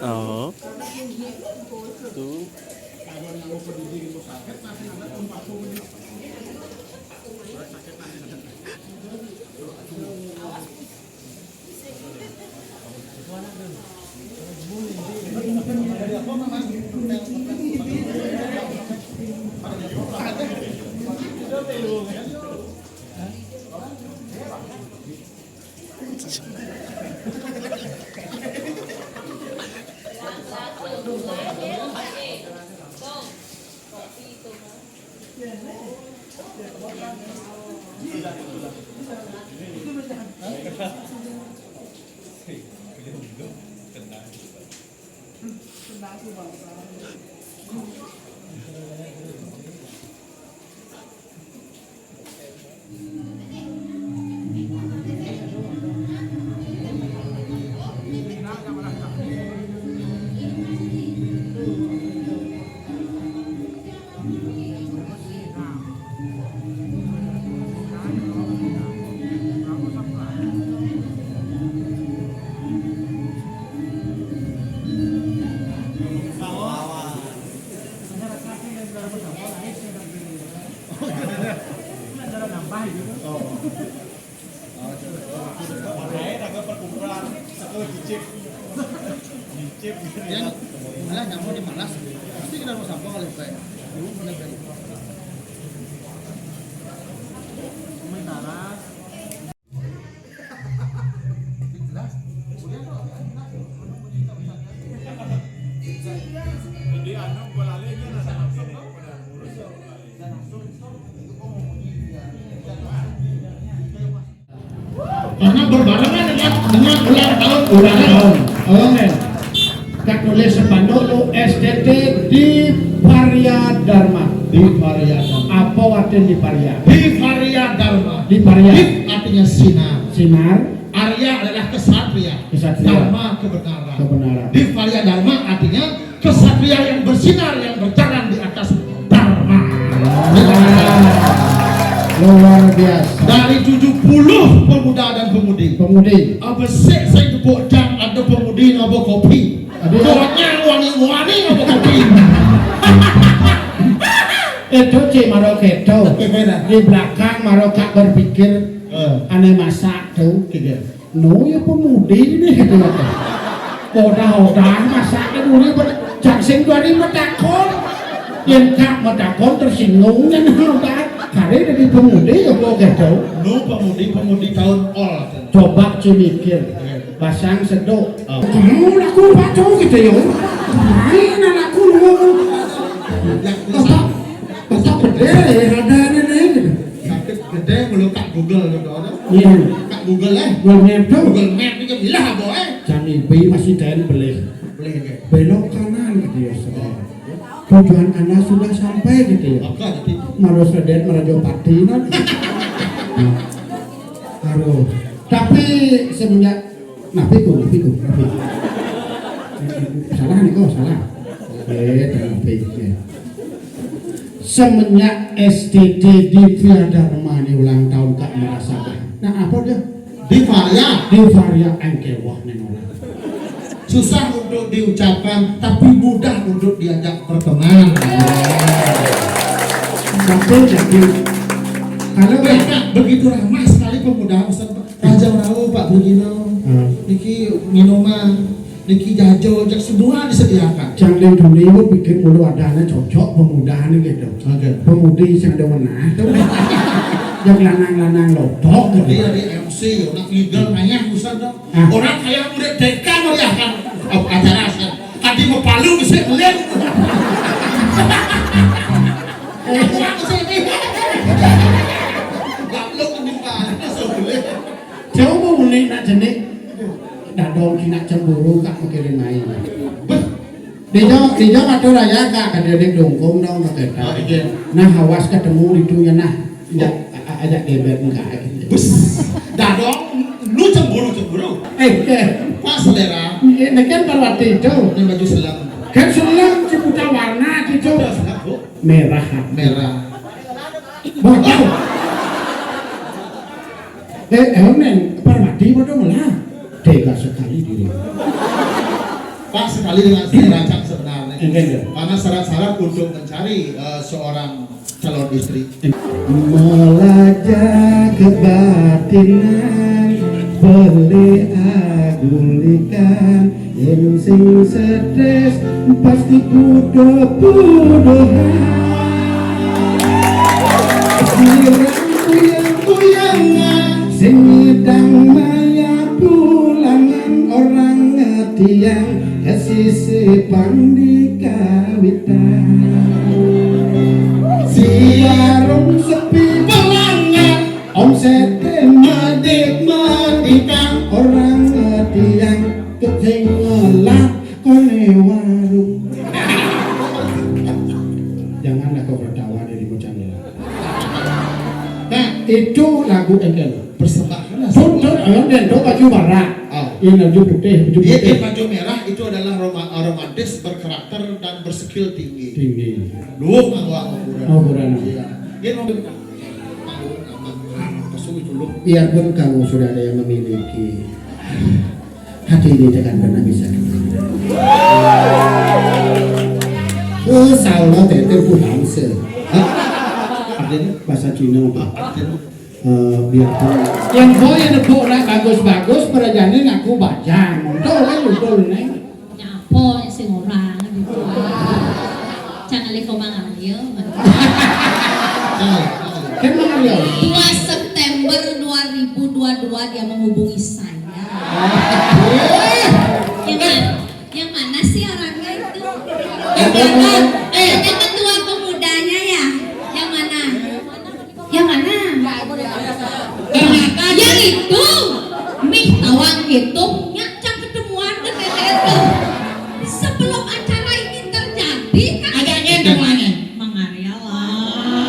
Oh. Tuh. Yan, malah nyamuk di malas. Pasti kita mau sampah kali kayak. Dulu mulai dari. Sementara jelas. Jadi anak bolalenya nasa langsung tau pada ngurus dan langsung itu kok mau karena berbarengan dengan ulang tahun Oke. Kita tulis sepanduk STT di Varia Dharma. di Varia Dharma. Apa artinya di Varia? Di Varia Dharma. Di Varia. Di artinya sinar. Sinar. Arya adalah kesatria. Kesatria. Dharma kebenaran. Kebenaran. Di Varia Dharma artinya kesatria yang bersinar yang berjalan di atas Dharma. Luar biasa. Dari 70 pemuda dan pemudi. Apa sih saya tepuk jam ada pemudi ngobrol kopi. Soalnya wangi-wangi ngobrol kopi. Itu Cik Maroketo. Di belakang Marokak berpikir aneh masak tuh. No ya pemudi ini gitu kan. Odah-odah masaknya dulu jaksing 2000 takon. Yang tak metakon tersinggung dan odah. Hari dari pemudi ya kok gitu. No pemudi tahun all. Coba mikir. Pasang sedok. Kamu laku baca gitu ya. Main anakku ngomong. Otak gede ada ini gitu. Sakit gede belum Kak Google gitu. Iya. Kak Google Google Map tuh. Google Map ini bilah boy. Jangan bi masih dan belih. Belok kanan gitu ya saudara. Tujuan Anda sudah sampai gitu ya. Apa jadi? Maros Raden Marajopati non. Aduh. Tapi semenjak nafiku. Salah nih kok salah. Nafi. Semenjak STT di Via Dharma ini ulang tahun Kak merasakan. Nah apa dia? Di Varia engkewah nengolah. susah untuk diucapkan tapi mudah untuk diajak berteman. Tapi jadi kalau mereka begitu ramah sekali pemuda Ustaz Raja Rawu Pak Bugino, niki minuman, niki jajo, jak semua disediakan. jangan dulu bikin mulu adanya cocok pemuda ini gitu. Pemudi yang ada menah yang lanang-lanang lotok Jadi gitu. dari MC, orang legal banyak Ustaz dong. Orang kayak murid TK meriahkan acara Ustaz. Tadi mau palu bisa melihat. Orang kesini. Gaplok ketimpangan sebelah. Jauh mau unik nak jenik dadong kina cemburu kak mikirin main. Dijo atur raya kak kadedek dongkong dong nak kita. Nah hawas ketemu itu ya nah ajak debet enggak gitu. Dadong lu cemburu. Pas selera. Ini kan Parwati itu. Ini baju selam. Kan selang ciputa warna gitu. Merah. Bagus. Men Parwati bodoh malah tega sekali diri. Pak sekali dengan dirancang sebenarnya. Enggak. Karena syarat-syarat untuk mencari seorang calon istri. Melajak kebatinan beli agulikan yang sing stres pasti bodoh-bodohan kuyang-kuyangan sing ngedang maya pulangan orang ngetiang kesisipan di kawitan siarum sepi pelangan omset medik-medikan orang ngetiang ketinggalan kone warung. Janganlah kau tertawa dari bocah ini. Nah, itu lagu engkel. Persembahan. Contoh, ayam dan do baju merah. Ini baju putih, baju Dia putih. baju merah itu adalah romantis, berkarakter dan berskill tinggi. Tinggi. Lu mangwa Oh, kurang. Iya. Dia mau Biarpun kamu sudah ada yang memiliki, hati ini takkan pernah bisa kembali. Saulo tete pulang se. artinya Bahasa Cina apa? artinya Biarpun yang kau yang nebuk lah bagus-bagus perjalanan aku baca. Montok kan lupa nih. Nyapo sing orang gitu. Jangan leko mangayo. Kan Mario. 2 September 2022 dia menghubungi saya. Yang mana sih orangnya itu? Yang ketua pemudanya ya? Yang mana? Yang mana? Yang itu. Mih tawang itu nyacang ketemuan dengan itu. Sebelum acara ini terjadi kan? Agaknya semuanya. Mangaria lah.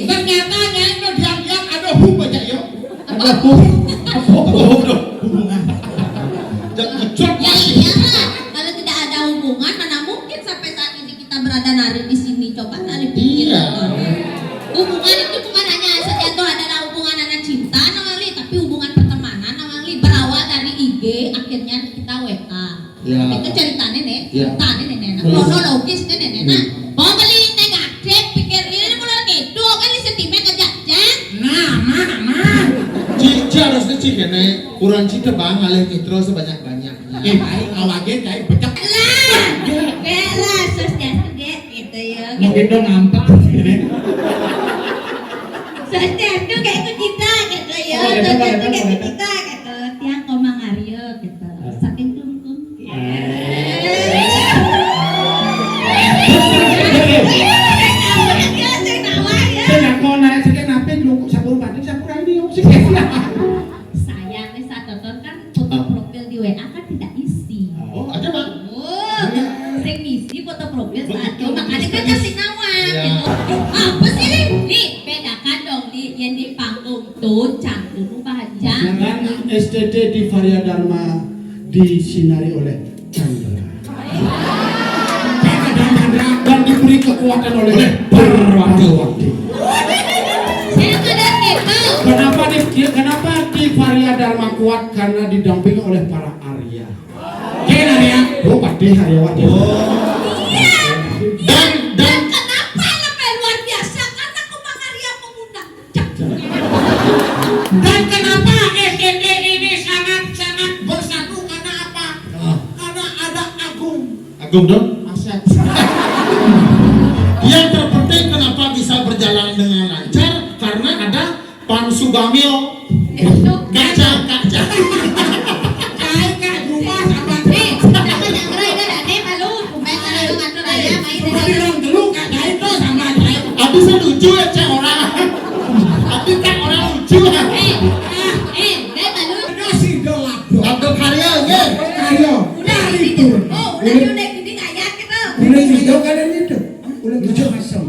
Ternyata itu diam-diam ada hubungan ya. Ada hubungan. Kalau tidak ada hubungan, mana mungkin sampai saat ini kita berada nari di sini. Coba nari pikir. Hubungan itu bukan hanya saja itu adalah hubungan anak cinta, namanya, tapi hubungan pertemanan, namanya berawal dari IG, akhirnya kita WA. Ya. Itu ceritanya nih, Ya. ceritanya nih, kronologis nih, nih. Mau beli negatif, pikir ini mulai gitu, kan ini sentimen kejajan. Cici harusnya Cici kene kurang Cici bang alih mitro sebanyak-banyaknya. Baik awalnya kayak becek. Lah, sosial gitu ya. Mungkin dong nampak ini. Sosial itu kayak ikut kita gitu ya. Sosial itu kayak ikut kita gitu. Tiang komang Aryo gitu. Saking kelungkung. Saya mau naik sekian apa lu sabun batik sapura ini sih. Sayang nih saat tonton kan foto profil di WA kan tidak isi. Oh ada bang. Sering isi foto profil saat itu makanya kan kasih nawar Ya. gitu. Apa sih nih? Nih bedakan dong nih yang di panggung tuh cantik baca. Jangan STT di Varia Dharma disinari oleh Chandra. Dan diberi kekuatan oleh Parwati. Saya kadang gitu. Kenapa di Varia Dharma kuat? Karena didampingi oleh para Arya. Kena Arya? Oh, Pakde Haryawati. Iya. Dan Kenapa lebih luar biasa? Karena Kumangaria pemuda. Dan kenapa STT ini sangat-sangat bersatu? Karena apa? Karena ada Agung dong. Aset. Yang terpenting kenapa bisa berjalan dengan lancar karena ada Pan Subamio. Itu Kaca. Kayak rumah sama nih, sama yang gerai kan ada malu. Main kalau ngatur aja main bilang dulu kayak itu sama kayak. Abis kan lucu ya cek orang. Abis kan orang lucu. deh malu. Kasih dolap. Abdul Karya ya. Ayo. Udah gitu. Oh, udah gini kayak gitu. Udah video kan itu. Udah video asem.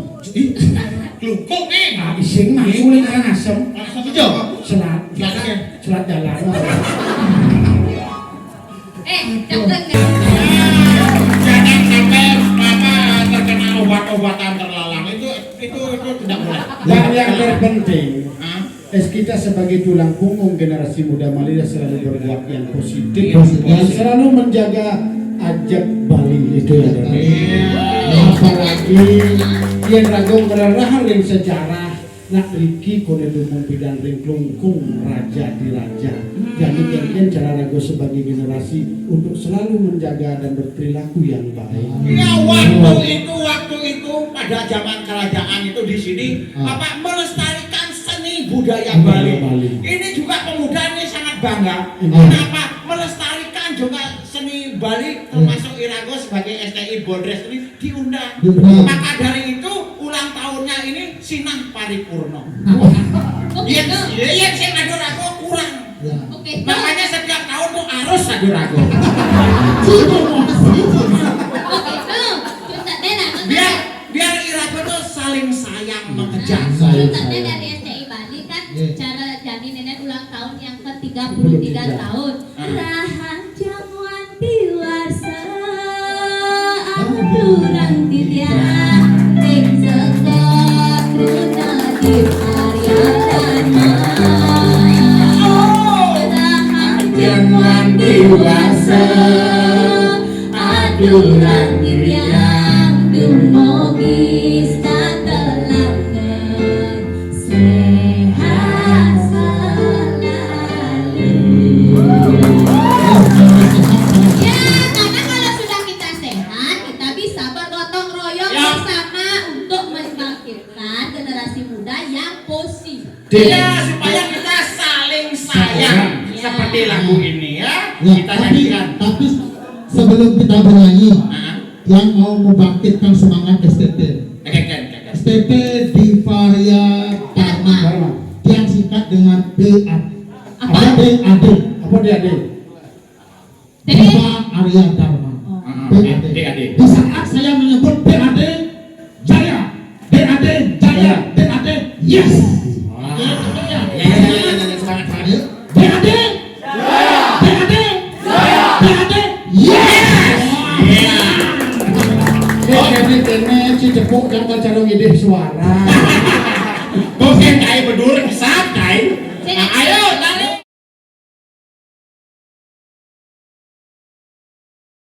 Kelukuk nih. Nah, ising mah udah kan asem. Langsung aja. Selat. Selat jalan. Jangan Jangan sampai terkena obat-obatan terlarang itu tidak boleh. Dan yang terpenting, Kita sebagai tulang punggung generasi muda Malaysia selalu berbuat yang positif Positif. dan selalu menjaga ajak Bali itu ya. Apalagi yang ragung berarahan ring sejarah nak riki kone lumung bidang ring klungkung raja di raja. Jadi yang cara ragu sebagai generasi untuk selalu menjaga dan berperilaku yang baik. Ya waktu itu pada zaman kerajaan itu di sini apa melestarikan seni budaya Bali. Ini juga pemuda ini sangat bangga. Kenapa melestarikan juga seni Bali termasuk Irago sebagai STI Bodres ini diundang. Maka dari itu ulang tahunnya ini Sinah Paripurno. Oke, Iya sing Rago kurang. Oke, Makanya setiap tahun tuh harus Rago. Biar Irago tuh saling sayang mengejar. Contohnya dari SCI Bali kan cara jadi nenek ulang tahun yang ke-33 tahun. Rahan jamuan diwasa aturan tidak ring sekot runa di Ariadana. Rahan jamuan diwasa aturan tidak dumogis katelangan sehat selalu. Ya, karena kalau sudah kita sehat, kita bisa bergotong royong bersama untuk membangkitkan generasi muda yang positif. Ya, supaya kita saling sayang seperti lagu ini ya. Kita nyanyikan. Tapi sebelum kita bernyanyi, yang mau membangkitkan semangat STT di Varia Dharma yang singkat dengan BAD. Apa? BAD. Apa dia? Diva Arya Dharma. BAD. DAD. Di